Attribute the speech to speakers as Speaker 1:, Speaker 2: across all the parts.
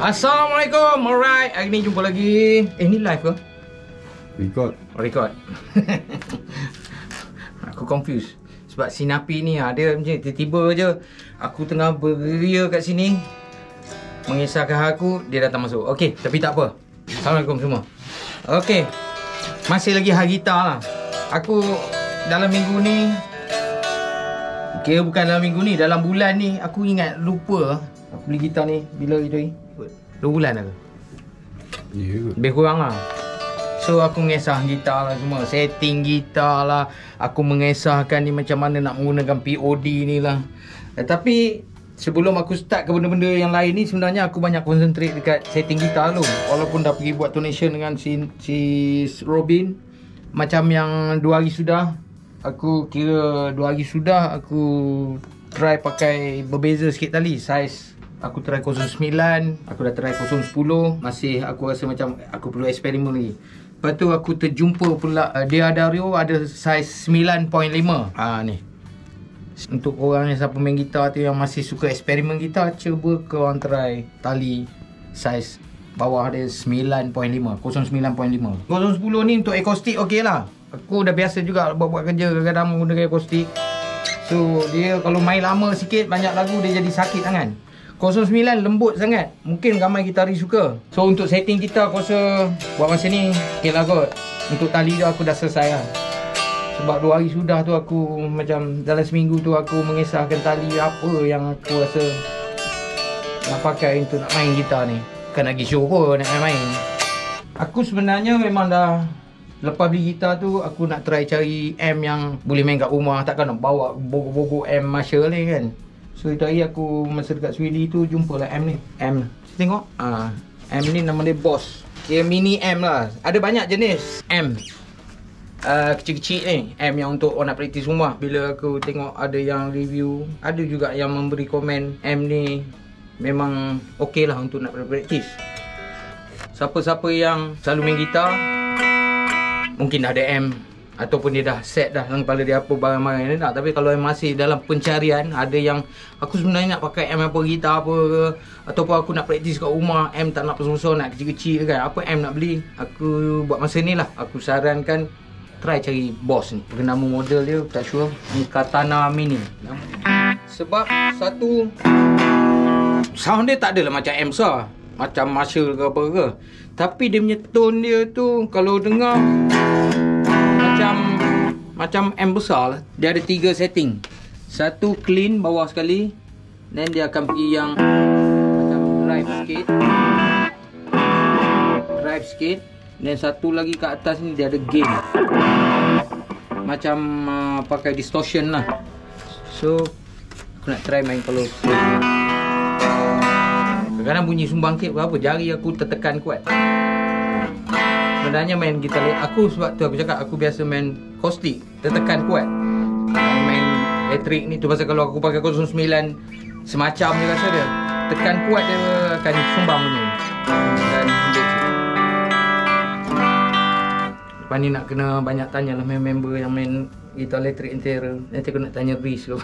Speaker 1: Assalamualaikum. Alright, hari ni jumpa lagi. Ni live ke? Record. Aku confused sebab si Napi ni dia macam tiba-tiba je aku tengah beria kat sini mengisahkan aku, dia datang masuk. Okey, tapi tak apa. Assalamualaikum semua. Okey. Masih lagi hari gitar lah. Aku dalam minggu ni, kira bukan dalam minggu ni, dalam bulan ni aku ingat lupa aku beli gitar ni bila itu 2 bulan dah.
Speaker 2: Ya.
Speaker 1: Lebih kurang lah. So aku mengesah gitar lah semua, setting gitar lah, aku mengesahkan ni macam mana nak menggunakan POD ni lah. Tapi sebelum aku start ke benda-benda yang lain ni, sebenarnya aku banyak concentrate dekat setting gitar dulu. Walaupun dah pergi buat donation dengan si Robin, macam yang 2 hari sudah, aku kira 2 hari sudah aku try pakai berbeza sikit tali size. Aku try 09, aku dah try 010. Masih aku rasa macam aku perlu eksperimen lagi. Lepas tu aku terjumpa pula D'Addario ada saiz 9.5. Ni. Untuk korang yang siapa main gitar tu yang masih suka eksperimen gitar, cuba korang try tali saiz bawah dia 9.5, 09.5. 010 ni untuk akustik okey lah. Aku dah biasa juga buat kerja kadang-kadang menggunakan akustik. So dia kalau main lama sikit, banyak lagu dia jadi sakit tangan. 09 lembut sangat. Mungkin ramai gitaris suka. So untuk setting gitar aku rasa buat masa ni okey lah kot. Untuk tali tu aku dah selesai lah. Sebab 2 hari sudah tu aku macam dalam seminggu tu aku mengesahkan tali apa yang aku rasa nak pakai untuk nak main gitar ni. Bukan nak pergi show pun, nak main. Aku sebenarnya memang dah, lepas beli gitar tu aku nak try cari amp yang boleh main kat rumah. Takkan nak bawa bogok-bogok amp Marshall ni kan. So itu hari aku masa dekat Swilly tu jumpalah amp ni. Amp. Tengok. Amp ni nama dia Boss. Dia mini amp lah. Ada banyak jenis amp. Kecil-kecil ni. Amp yang untuk orang nak praktis rumah. Bila aku tengok ada yang review, ada juga yang memberi komen amp ni memang okey lah untuk nak praktis. Siapa-siapa yang selalu main gitar, mungkin dah ada amp ataupun dia dah set dah dalam kepala dia apa barang-barang yang dia nak. Tapi kalau yang masih dalam pencarian, ada yang aku sebenarnya nak pakai amp apa, gitar apa ke, ataupun aku nak praktis kat rumah, amp tak nak besar-besar, nak kecil-kecil kan, apa amp nak beli, aku buat masa ni lah aku sarankan try cari Boss ni. Nama model dia tak sure, ni Katana Mini. Sebab satu, sound dia tak adalah macam amp besar, macam Marshall ke apa ke, tapi dia punya tone dia tu kalau dengar macam amp besar lah. Dia ada 3 setting. Satu clean bawah sekali, then dia akan pergi yang macam drive sikit, then satu lagi kat atas ni dia ada gain, macam pakai distortion lah. So aku nak try main kalau kadang-kadang bunyi sumbang sikit berapa, jari aku tertekan kuat. Sebenarnya main gitar aku, sebab tu aku cakap aku biasa main akustik, tertekan kuat. Main elektrik ni tu pasal kalau aku pakai 09 semacam je rasa dia tekan kuat, dia akan sumbang bunyi dan lembut sikit. Lepas ni nak kena banyak tanya lah member yang main gitar elektrik interior. Nanti aku nak tanya Riz ke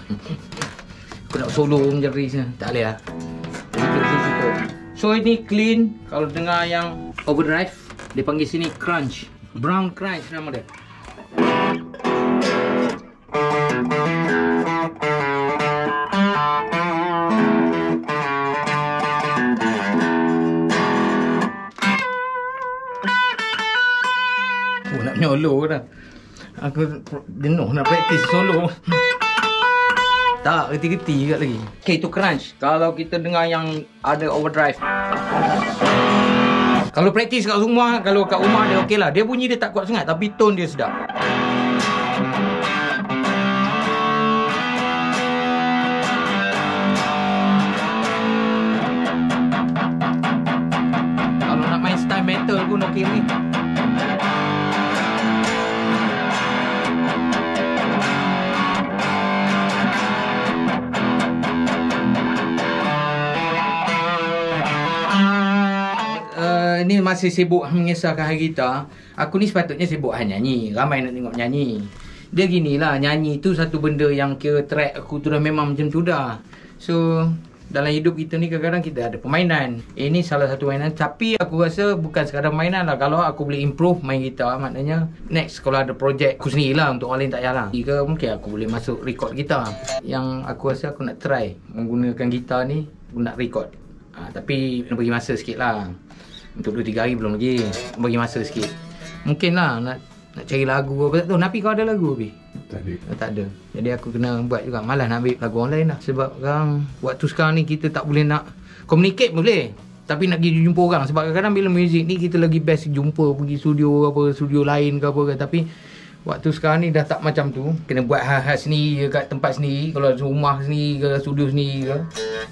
Speaker 1: aku nak solo macam Riz ni, tak boleh lah. So ini clean. Kalau dengar yang overdrive, dia panggil sini crunch, brown crunch nama dia. Nak nyolo dah. Aku jenuh nak praktis solo. Tak, geti-geti juga lagi. Okay, itu crunch. Kalau kita dengar yang ada overdrive, kalau praktis kat rumah, kalau kat rumah dia okey lah. Dia bunyi dia tak kuat sangat, tapi tone dia sedap. Kalau nak main style metal pun okey ni. Ni masih sibuk mengesahkan hari gitar. Aku ni sepatutnya sibuk nyanyi. Ramai nak tengok nyanyi. Dia ginilah, nyanyi tu satu benda yang kira track aku tu dah memang macam tu dah. So dalam hidup kita ni kadang-kadang kita ada permainan. Ini salah satu mainan, tapi aku rasa bukan sekadar mainan lah. Kalau aku boleh improve main gitar, maknanya next kalau ada projek aku sendiri lah, untuk orang lain tak payah lah. Jika mungkin aku boleh masuk record gitar. Yang aku rasa aku nak try menggunakan gitar ni, aku nak record. Tapi bagi masa sikit lah. Untuk 2-3 hari belum lagi, bagi masa sikit. Mungkin lah nak cari lagu apa tak tahu. Napi kau ada lagu Pi? Tak ada. Jadi aku kena buat juga. Malas nak ambil lagu online lah. Sebab sekarang, waktu sekarang ni kita tak boleh nak communicate boleh, tapi nak pergi jumpa orang. Sebab kadang-kadang bila muzik ni kita lagi best jumpa, pergi studio apa, studio lain ke apa ke. Tapi waktu sekarang ni dah tak macam tu. Kena buat hal-hal sendiri kat tempat sendiri. Kalau rumah sendiri ke, studio sendiri ke.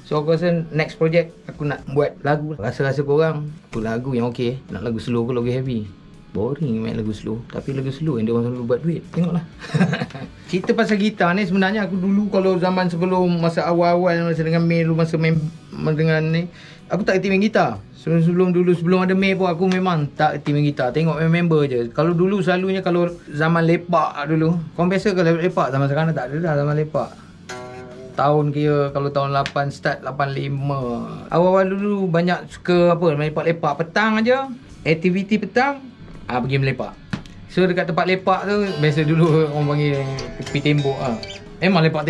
Speaker 1: So aku rasa next project aku nak buat lagu. Rasa-rasa korang tu lagu yang okey. Nak lagu slow ke lagu heavy? Boring main lagu slow. Tapi lagu slow yang dia orang selalu buat duit. Tengoklah. Cerita pasal gitar ni sebenarnya aku dulu kalau zaman sebelum masa awal-awal masa dengan May dulu, masa main dengan ni, aku tak kerti main gitar. Sebelum ada May pun aku memang tak kerti main gitar. Tengok member je. Kalau dulu selalunya kalau zaman lepak dulu, korang biasa ke lepak? Zaman sekarang tak ada dah zaman lepak. Tahun kira kalau tahun 8 start 85. Awal-awal dulu banyak suka apa, main lepak-lepak petang aja. Aktiviti petang pergi melepak. So dekat tempat lepak tu biasa dulu orang panggil tepi tembok lah. Memang lepak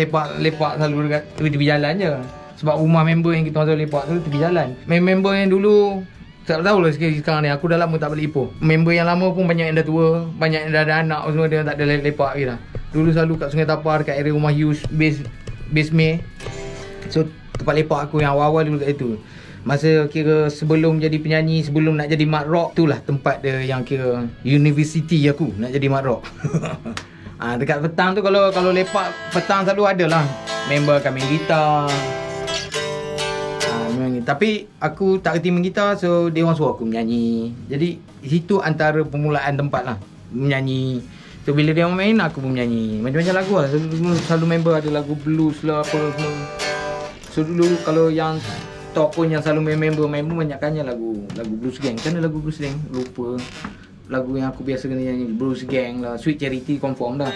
Speaker 1: selalu dekat tepi jalan je. Sebab rumah member yang kita orang selalu lepak tu tepi jalan. Member yang dulu tak tahu lah sekarang ni, aku dah lama tak balik Ipoh. Member yang lama pun banyak yang dah tua, banyak yang dah ada anak semua, dia tak ada lepak lagi dah. Dulu selalu kat Sungai Tapar, dekat area rumah Hughes, base May. So tempat lepak aku yang awal-awal dulu kat itu. Masa kira sebelum jadi penyanyi, sebelum nak jadi mat rock, itulah tempat dia yang kira university aku nak jadi mat rock. Dekat petang tu kalau lepak petang selalu ada lah member akan main gitar. Tapi aku tak kerti main gitar, so dia orang suruh aku menyanyi. Jadi situ antara permulaan tempat lah menyanyi. So bila dia orang main, aku pun menyanyi macam-macam lagu lah. Selalu member ada lagu blues lah apa semua. So dulu kalau yang top pun yang selalu member banyakkannya lagu Blues Gang. Macam mana lagu Blues Gang? Lupa. Lagu yang aku biasa kena nyanyi Blues Gang lah. Sweet Charity confirm dah.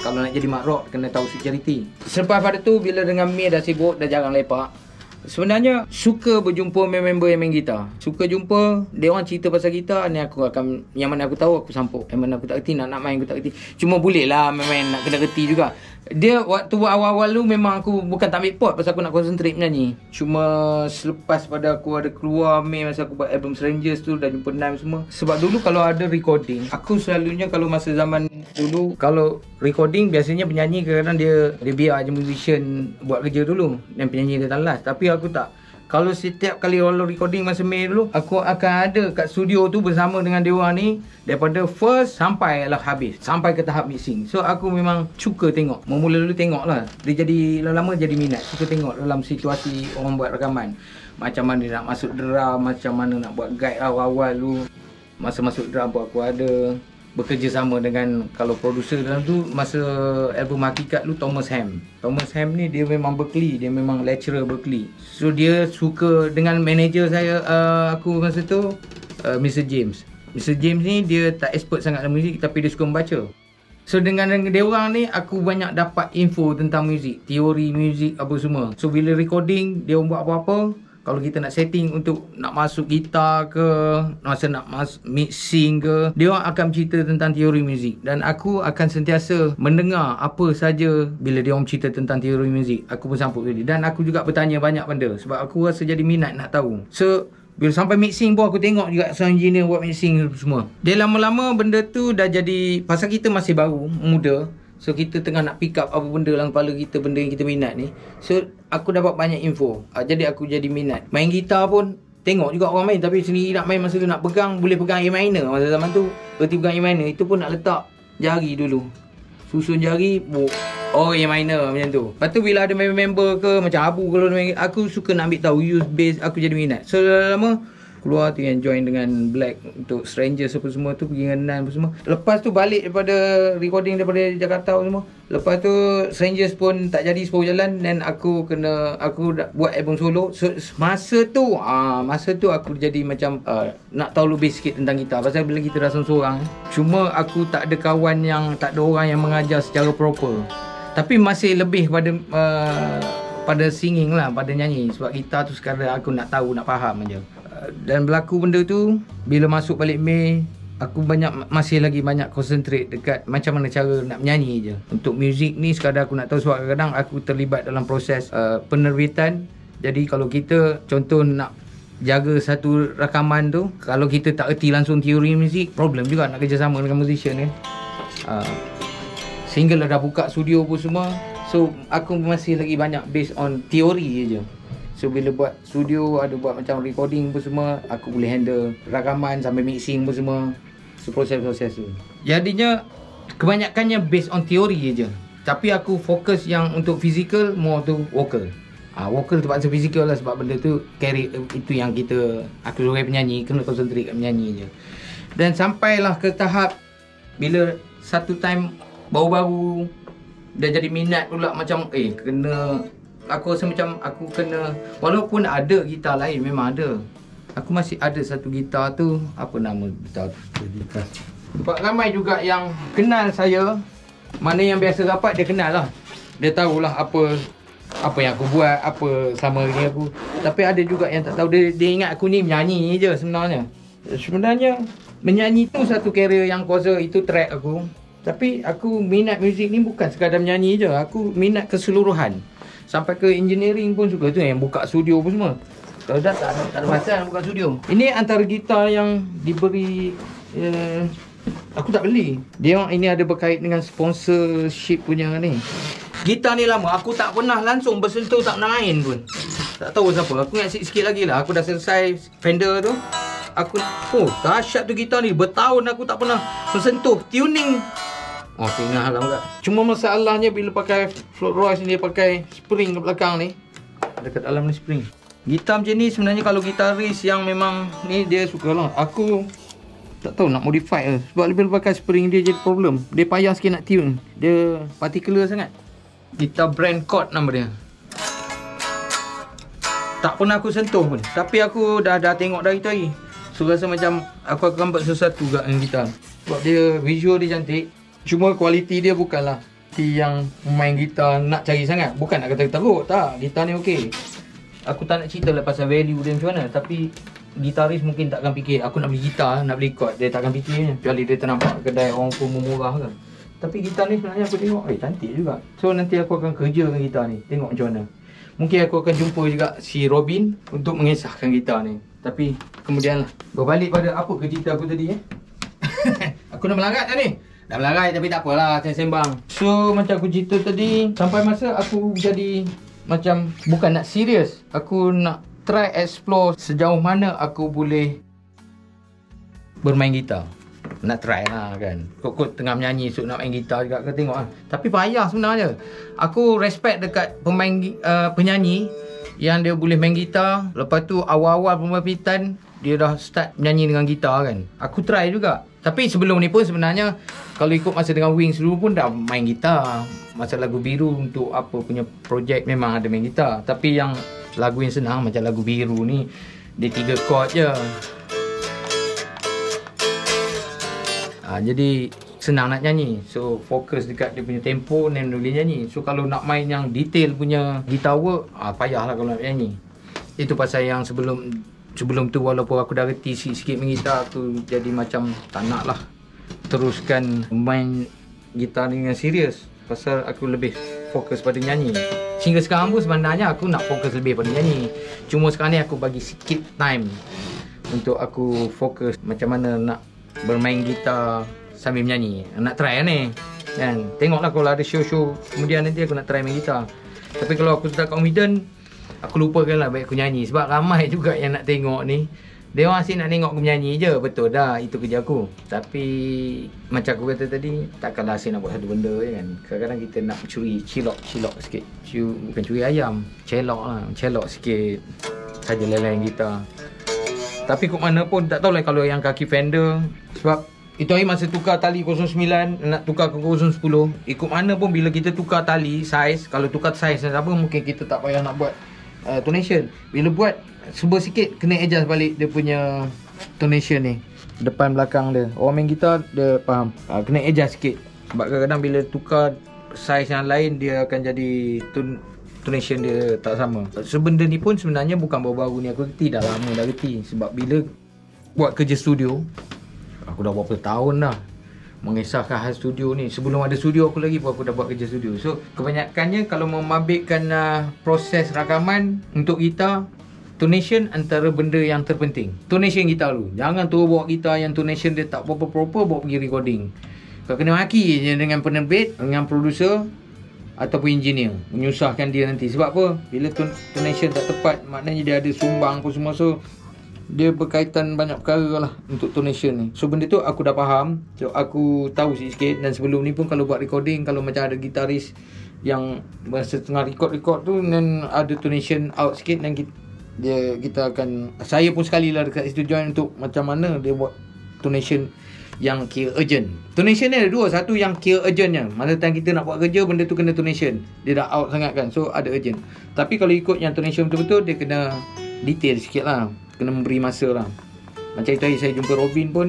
Speaker 1: Kalau nak jadi mat rock kena tahu Sweet Charity. Selepas pada tu bila dengan May dah sibuk, dah jarang lepak. Sebenarnya suka berjumpa member yang main gitar. Suka jumpa, dia orang cerita pasal gitar ni, aku akan, yang mana aku tahu aku sampuk. Yang mana aku tak kerti, nak main aku tak kerti. Cuma boleh lah main nak kena kerti juga. Dia waktu awal-awal tu memang aku bukan tak ambil pot pasal aku nak concentrate menyanyi. Cuma selepas pada aku ada keluar May, masa aku buat album Strangers tu, dah jumpa Naim semua. Sebab dulu kalau ada recording, aku selalunya kalau masa zaman dulu, kalau recording biasanya penyanyi kadang-kadang dia biar je musician buat kerja dulu dan penyanyi dia tak last. Tapi aku tak. Kalau setiap kali kalau recording masa May dulu, aku akan ada kat studio tu bersama dengan dia orang ni daripada first sampai lah habis, sampai ke tahap mixing. So aku memang suka tengok. Memula dulu tengok lah. Dia jadi lama-lama jadi minat. Suka tengok dalam situasi orang buat rakaman. Macam mana nak masuk drum, macam mana nak buat guide awal-awal dulu. Masa masuk drum pun aku ada bekerja sama dengan, kalau producer dalam tu masa album Hakikat tu, Thomas Ham. Thomas Ham ni dia memang Berkeley, dia memang lecturer Berkeley. So dia suka dengan manager saya, aku masa tu, Mr. James. Mr. James ni dia tak expert sangat dalam muzik, tapi dia suka membaca. So dengan dia orang ni aku banyak dapat info tentang muzik, teori muzik apa semua. So bila recording dia buat apa-apa, kalau kita nak setting untuk nak masuk gitar ke, masa nak mixing ke, dia orang akan cerita tentang teori muzik. Dan aku akan sentiasa mendengar apa saja bila dia orang cerita tentang teori muzik. Aku pun sampuk tadi. Dan aku juga bertanya banyak benda sebab aku rasa jadi minat nak tahu. So bila sampai mixing pun aku tengok juga sound engineer buat mixing semua. Dia lama-lama benda tu dah jadi, pasal kita masih baru, muda. So kita tengah nak pick up apa benda dalam kepala kita, benda yang kita minat ni. So aku dapat banyak info. Jadi aku jadi minat. Main gitar pun tengok juga orang main, tapi sendiri nak main masa tu nak pegang, boleh pegang A minor. Masa zaman tu erti pegang A minor, itu pun nak letak jari dulu. Susun jari, oh A minor macam tu. Lepas tu bila ada member ke, macam Abu kalau main, aku suka nak ambil tahu use bass, aku jadi minat. So lama keluar tu yang join dengan Black untuk Strangers apa semua tu, pergi dengan Nan apa semua. Lepas tu balik daripada recording daripada Jakarta apa semua. Lepas tu Strangers pun tak jadi sepuluh jalan, dan aku buat album solo. So masa tu aku jadi macam nak tahu lebih sikit tentang gitar. Pasal bila kita dah seorang, cuma aku tak ada kawan yang, tak ada orang yang mengajar secara proper. Tapi masih lebih pada pada singing lah, pada nyanyi. Sebab gitar tu sekadar aku nak tahu, nak faham je. Dan berlaku benda tu, bila masuk balik Mei, aku masih lagi banyak concentrate dekat macam mana cara nak menyanyi je. Untuk muzik ni sekadar aku nak tahu, sebab kadang-kadang aku terlibat dalam proses penerbitan. Jadi kalau kita contoh nak jaga satu rakaman tu, kalau kita tak erti langsung teori muzik, problem juga nak kerjasama dengan musician kan. Sehingga dah buka studio pun semua. So aku masih lagi banyak based on teori je. So bila buat studio, ada buat macam recording pun semua, aku boleh handle rakaman sampai mixing pun semua. So proses-proses tu, jadinya kebanyakannya based on teori je. Tapi aku fokus yang untuk physical, more tu vocal. Vocal terpaksa physical lah, sebab benda tu carry, itu yang kita, aku sebagai penyanyi kena concentrate kat menyanyi je. Dan sampailah ke tahap bila satu time baru-baru dah jadi minat pula, macam kena, aku rasa macam aku kena, walaupun ada gitar lain, memang ada, aku masih ada satu gitar tu, apa nama gitar tu? Sebab ramai juga yang kenal saya, mana yang biasa rapat dia kenal lah, dia tahulah apa yang aku buat, apa sama dengan aku. Tapi ada juga yang tak tahu, dia ingat aku ni menyanyi je sebenarnya. Sebenarnya menyanyi tu satu career yang kuasa, itu track aku. Tapi aku minat muzik ni bukan sekadar menyanyi je, aku minat keseluruhan. Sampai ke engineering pun suka tu, yang buka studio pun semua. Kalau dah tak ada pasal buka studio. Ini antara gitar yang diberi, aku tak beli. Dia ini ada berkait dengan sponsorship punya ni. Gitar ni lama, aku tak pernah langsung bersentuh, tak pernah main pun. Tak tahu siapa, aku ingat sikit lagi lah, aku dah selesai Fender tu. Aku, dahsyat tu gitar ni, bertahun aku tak pernah bersentuh. Tuning, tengah lah enggak. Cuma masalahnya bila pakai Floyd Royce ni, dia pakai spring kat belakang ni. Dekat dalam ni spring. Gitar macam ni sebenarnya kalau gitaris yang memang ni dia suka lah. Aku tak tahu nak modify ke. Sebab bila pakai spring dia jadi problem. Dia payah sikit nak tune. Dia particular sangat. Gitar brand chord nama dia. Tak pernah aku sentuh pun. Tapi aku dah tengok dari tadi. So rasa macam aku akan buat sesuatu juga dengan gitar. Sebab dia visual dia cantik. Cuma kualiti dia bukanlah yang main gitar nak cari sangat. Bukan nak kata teruk, tak. Gitar ni okey. Aku tak nak cerita lah pasal value dia macam mana. Tapi gitaris mungkin takkan fikir aku nak beli gitar, nak beli chord. Dia takkan fikirnya. Kecuali dia ternampak kedai orang pun murah ke. Tapi gitar ni sebenarnya aku tengok, cantik juga. So nanti aku akan kerja dengan gitar ni. Tengok macam mana. Mungkin aku akan jumpa juga si Robin untuk mengesahkan gitar ni. Tapi kemudian lah, berbalik pada apa ke cerita aku tadi Aku dah melarat dah ni. Dah melarat tapi tak apalah, sembang. So macam aku cerita tadi, sampai masa aku jadi macam bukan nak serius. Aku nak try explore sejauh mana aku boleh bermain gitar. Nak try lah kan. Kok tengah menyanyi, esok nak main gitar juga, kau tengok lah. Tapi payah sebenarnya. Aku respect dekat penyanyi yang dia boleh main gitar. Lepas tu awal-awal pembibitan dia dah start menyanyi dengan gitar kan. Aku try juga. Tapi sebelum ni pun sebenarnya kalau ikut masa dengan Wings dulu pun dah main gitar. Masa lagu Biru untuk apa punya projek memang ada main gitar. Tapi yang lagu yang senang macam lagu Biru ni, dia 3 chord je. Jadi senang nak nyanyi. So fokus dekat dia punya tempo dan boleh nyanyi. So kalau nak main yang detail punya guitar work, payah lah kalau nak nyanyi. Itu pasal yang sebelum tu walaupun aku dah reti sikit main gitar, aku jadi macam tak nak lah teruskan main gitar ni dengan serius. Pasal aku lebih fokus pada nyanyi. Sehingga sekarang pun sebenarnya aku nak fokus lebih pada nyanyi. Cuma sekarang ni aku bagi sikit time untuk aku fokus macam mana nak bermain gitar sambil menyanyi. Nak try lah ni kan. Tengoklah kalau ada show-show kemudian nanti aku nak try main gitar. Tapi kalau aku sudah confident, aku lupakan lah baik aku nyanyi. Sebab ramai juga yang nak tengok ni, dia orang asyik nak tengok aku menyanyi je. Betul dah, itu kerja aku. Tapi macam aku kata tadi, takkanlah asyik nak buat satu benda je kan. Kadang-kadang kita nak curi cilok sikit. Bukan curi ayam, celok sikit saja lain gitar. Tapi kok mana pun tak tahulah kalau yang kaki Fender. Sebab itu hari masa tukar tali 09 nak tukar ke 010, ikut mana pun bila kita tukar tali saiz, kalau tukar saiz apa mungkin kita tak payah nak buat tonation. Bila buat serba sikit kena adjust balik dia punya tonation ni, depan belakang dia. Orang main gitar dia faham, kena adjust sikit. Sebab kadang-kadang bila tukar saiz yang lain dia akan jadi tonation dia tak sama. Benda ni pun sebenarnya bukan baru-baru ni aku reti, dah lama dah reti. Sebab bila buat kerja studio, aku dah berapa tahun dah mengisahkan hal studio ni. Sebelum ada studio aku lagi pun aku dah buat kerja studio. So kebanyakannya kalau memabitkan proses rakaman untuk gitar, tonation antara benda yang terpenting. Tonation gitar dulu. Jangan tu bawa gitar yang tonation dia tak proper bawa pergi recording. Kau kena maki je dengan penerbit, dengan producer ataupun engineer, menyusahkan dia nanti. Sebab apa? Bila tonation tak tepat, maknanya dia ada sumbang apa semua. So dia berkaitan banyak perkara lah untuk tonation ni. So benda tu aku dah faham. So aku tahu sikit. Dan sebelum ni pun kalau buat recording, kalau macam ada gitaris yang masa tengah record tu dan ada tonation out sikit, dan kita akan, saya pun sekali lah dekat situ join untuk macam mana dia buat tonation yang kira urgent. Tonation ni ada dua. Satu yang kira urgentnya, masa time kita nak buat kerja, benda tu kena tonation, dia dah out sangat kan. So ada urgent. Tapi kalau ikut yang tonation betul-betul, dia kena detail sikit lah, kena memberi masa lah. Macam itu saya jumpa Robin pun,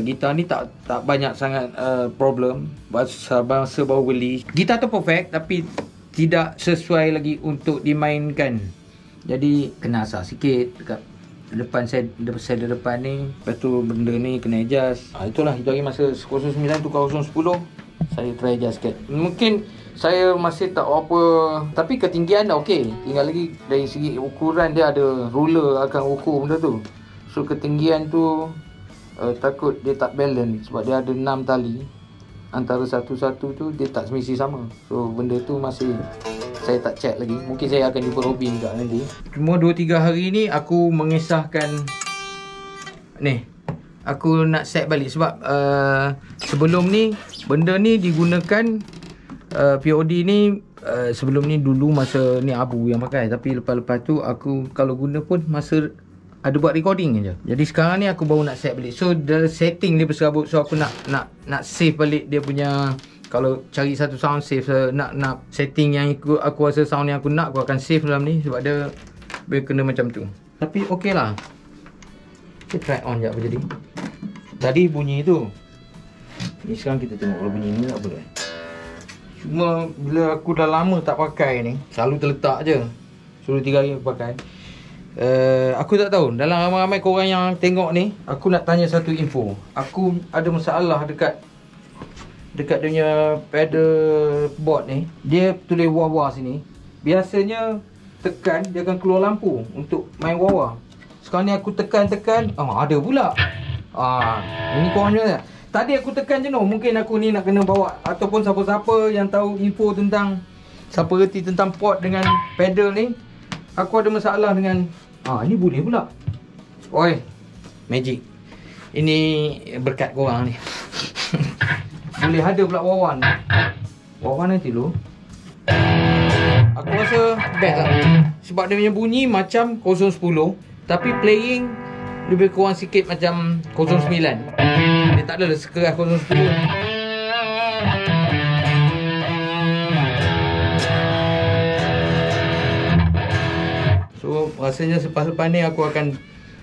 Speaker 1: gitar ni tak banyak sangat problem. Masa baru beli, gitar tu perfect tapi tidak sesuai lagi untuk dimainkan. Jadi kena asah sikit dekat depan saya depan ni. Lepas tu benda ni kena adjust. Itulah, itu lagi masa 09 tu 010 saya try adjust sikit. Mungkin saya masih tak apa, tapi ketinggian dah okey. Tinggal lagi dari segi ukuran, dia ada ruler akan ukur benda tu. So ketinggian tu takut dia tak balance sebab dia ada 6 tali. Antara satu-satu tu dia tak semesti sama. So benda tu masih saya tak check lagi. Mungkin saya akan jumpa Robin juga nanti. Cuma 2-3 hari ni aku mengisahkan ni, aku nak set balik sebab sebelum ni benda ni digunakan POD ni sebelum ni dulu masa ni Abu yang pakai. Tapi lepas-lepas tu aku kalau guna pun masa ada buat recording je. Jadi sekarang ni aku baru nak set balik. So the setting dia berserabut. So aku nak save balik dia punya. Kalau cari satu sound save, nak setting yang aku rasa sound yang aku nak, aku akan save dalam ni. Sebab dia kena macam tu. Tapi okey lah. Kita try on je apa jadi. Tadi bunyi tu. Ni sekarang kita tengok kalau bunyi ni tak boleh. Cuma bila aku dah lama tak pakai ni, selalu terletak je. Suruh 3 hari aku pakai. Aku tak tahu, dalam ramai-ramai korang yang tengok ni, aku nak tanya satu info. Aku ada masalah dekat dia punya pedal board ni. Dia tulis wah-wah sini. Biasanya tekan, dia akan keluar lampu untuk main wah-wah. Sekarang ni aku tekan, ada pula. Ini korang je. Tadi aku tekan je no. Mungkin aku ni nak kena bawa, ataupun siapa-siapa yang tahu info tentang, siapa reti tentang port dengan pedal ni. Aku ada masalah dengan ini boleh pula. Oi, magic. Ini berkat korang ni. Boleh ada pula wawan. Wawan nanti dulu. Aku rasa best lah. Sebab dia punya bunyi macam 010, tapi playing lebih kurang sikit macam 09. Dia tak ada sekeras 010. So rasanya selepas-lepas ni aku akan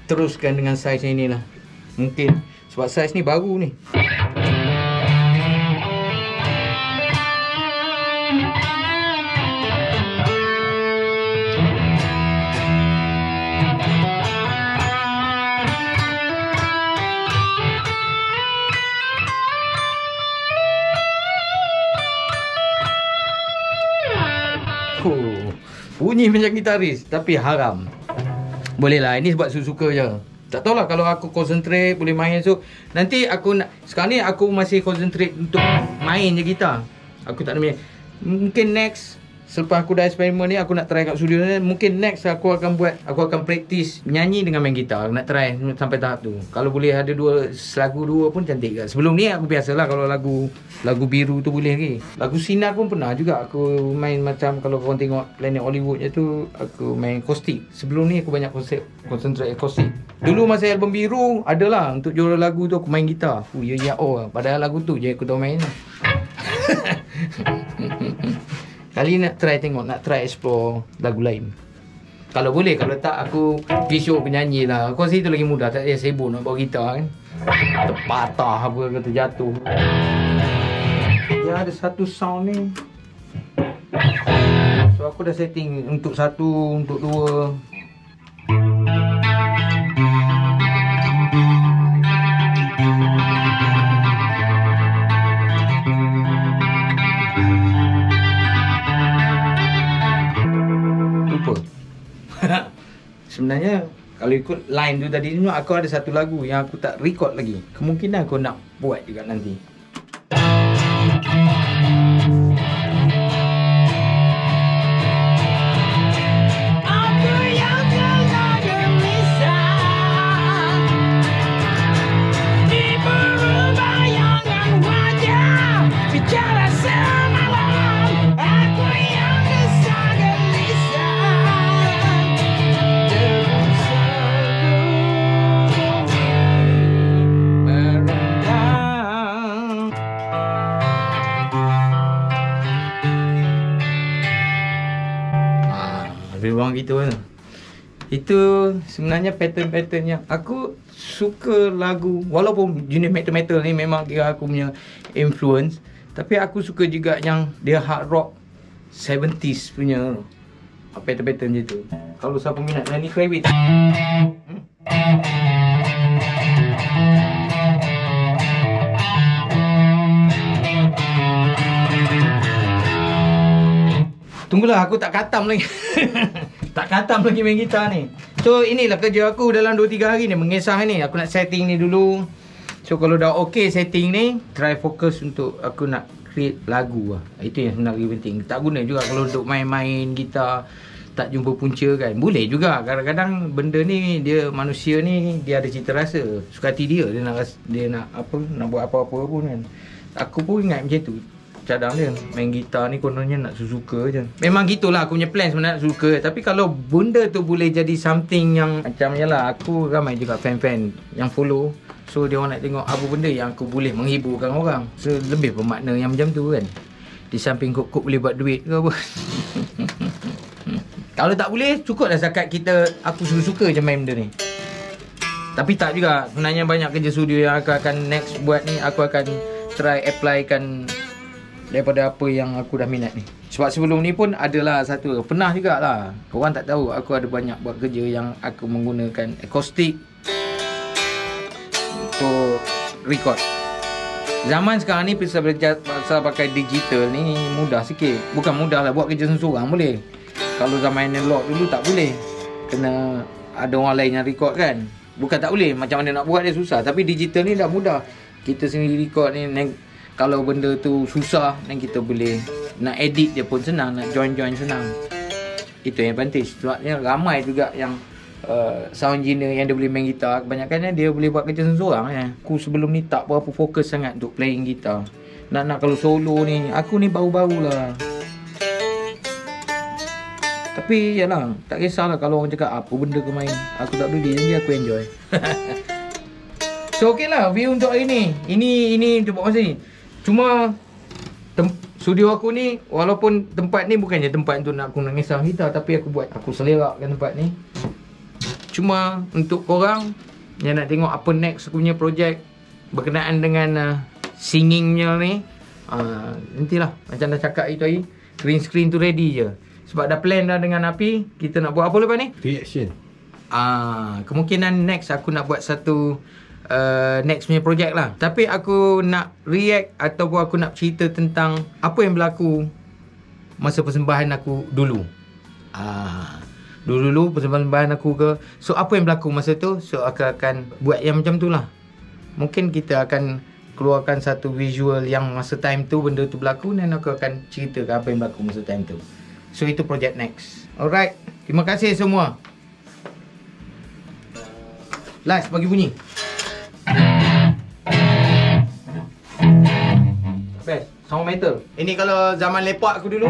Speaker 1: teruskan dengan saiz ni lah. Mungkin sebab saiz ni baru ni. Bunyi macam gitaris tapi haram. Boleh lah, ini sebab suka je. Tak tahulah kalau aku concentrate boleh main. So nanti aku nak, sekarang ni aku masih concentrate untuk main je gitar. Aku tak nak main. Mungkin next, selepas aku dah eksperimen ni, aku nak try kat studio ni. Mungkin next aku akan practice nyanyi dengan main gitar. Nak try sampai tahap tu. Kalau boleh ada lagu dua pun cantik kan. Sebelum ni aku biasalah kalau lagu biru tu boleh lagi. Lagu Sinar pun pernah juga aku main macam, kalau korang tengok Planet Hollywood je tu, aku main akustik. Sebelum ni aku banyak concentrate akustik. Dulu masa album biru adalah untuk jual lagu tu aku main gitar. Padahal lagu tu je aku tahu main. Kali nak try tengok, nak try explore lagu lain. Kalau boleh, kalau tak aku pergi show penyanyi lah. Aku rasa itu lagi mudah, tak payah sibuk nak bawa gitar kan. Terpatah apa ke, terjatuh. Dia ada satu sound ni. So So aku dah setting untuk 1, untuk 2. Lupa. Sebenarnya kalau ikut line tu tadi ni, aku ada satu lagu yang aku tak record lagi. Kemungkinan aku nak buat juga nanti. Lebih kurang gitu kan. Itu sebenarnya pattern-pattern yang aku suka lagu. Walaupun jenis metal-metal ni memang kira aku punya influence, tapi aku suka juga yang dia hard rock 70s punya pattern-pattern macam tu. Kalau siapa minat Lenny Kravitz, tunggulah, aku tak khatam lagi. Tak khatam lagi main gitar ni. So inilah kerja aku dalam 2-3 hari ni, mengesah ni. Aku nak setting ni dulu. So kalau dah okay setting ni, try fokus untuk aku nak create lagu lah. Itu yang sebenarnya penting. Tak guna juga kalau untuk main-main gitar tak jumpa punca kan. Boleh juga. Kadang-kadang benda ni, dia manusia ni, dia ada cita rasa. Suka hati dia nak apa, nak buat apa-apa pun kan. Aku pun ingat macam tu. Cadang dia main gitar ni kononnya nak suka je. Memang gitulah aku punya plan sebenarnya, nak suka. Tapi kalau benda tu boleh jadi something yang macam yalah, aku ramai juga fan-fan yang follow. So dia orang nak tengok apa benda yang aku boleh menghiburkan orang. So lebih bermakna yang macam tu kan. Di samping kok boleh buat duit ke apa. Kalau tak boleh, cukup dah zakat kita, aku suka je main benda ni. Tapi tak juga. Sebenarnya banyak kerja studio yang aku akan next buat ni. Aku akan try applykan daripada apa yang aku dah minat ni. Sebab sebelum ni pun adalah satu, pernah jugalah. Korang tak tahu, aku ada banyak buat kerja yang aku menggunakan akustik untuk record. Zaman sekarang ni pasal pakai digital ni mudah sikit. Bukan mudah lah, buat kerja seorang boleh. Kalau zaman analog dulu tak boleh, kena ada orang lain yang record kan. Bukan tak boleh, macam mana nak buat dia susah. Tapi digital ni dah mudah. Kita sendiri record ni, kalau benda tu susah, dan kita boleh nak edit dia pun senang, nak join senang. Itu yang advantage. Sebabnya ramai juga yang sound engineer yang dia boleh main gitar. Kebanyakannya dia boleh buat kerja seorang ya. Aku sebelum ni tak berapa fokus sangat untuk playing gitar. Nak kalau solo ni, aku ni baru-baru lah. Tapi yalah, tak kisahlah kalau orang cakap apa benda kau main. Aku tak peduli, jadi aku enjoy. So okey lah view untuk hari ni. Ini untuk buat masa ni. Cuma studio aku ni, walaupun tempat ni bukannya tempat untuk nak aku nak ngesah gitar, tapi aku selerakkan tempat ni. Cuma untuk korang yang nak tengok apa next aku punya projek berkenaan dengan singingnya ni, nantilah macam dah cakap itu hari, green screen tu ready je. Sebab dah plan dah dengan Api, kita nak buat apa lepas ni?
Speaker 2: Reaction.
Speaker 1: Kemungkinan next aku nak buat satu next punya projek lah. Tapi aku nak react ataupun aku nak cerita tentang apa yang berlaku masa persembahan aku dulu. Dulu persembahan aku ke. So apa yang berlaku masa tu, so aku akan buat yang macam tu lah. Mungkin kita akan keluarkan satu visual yang masa time tu benda tu berlaku, dan aku akan ceritakan apa yang berlaku masa time tu. So itu projek next. Alright, terima kasih semua. Last bagi bunyi. Best, sound metal. Ini kalau zaman lepak aku dulu.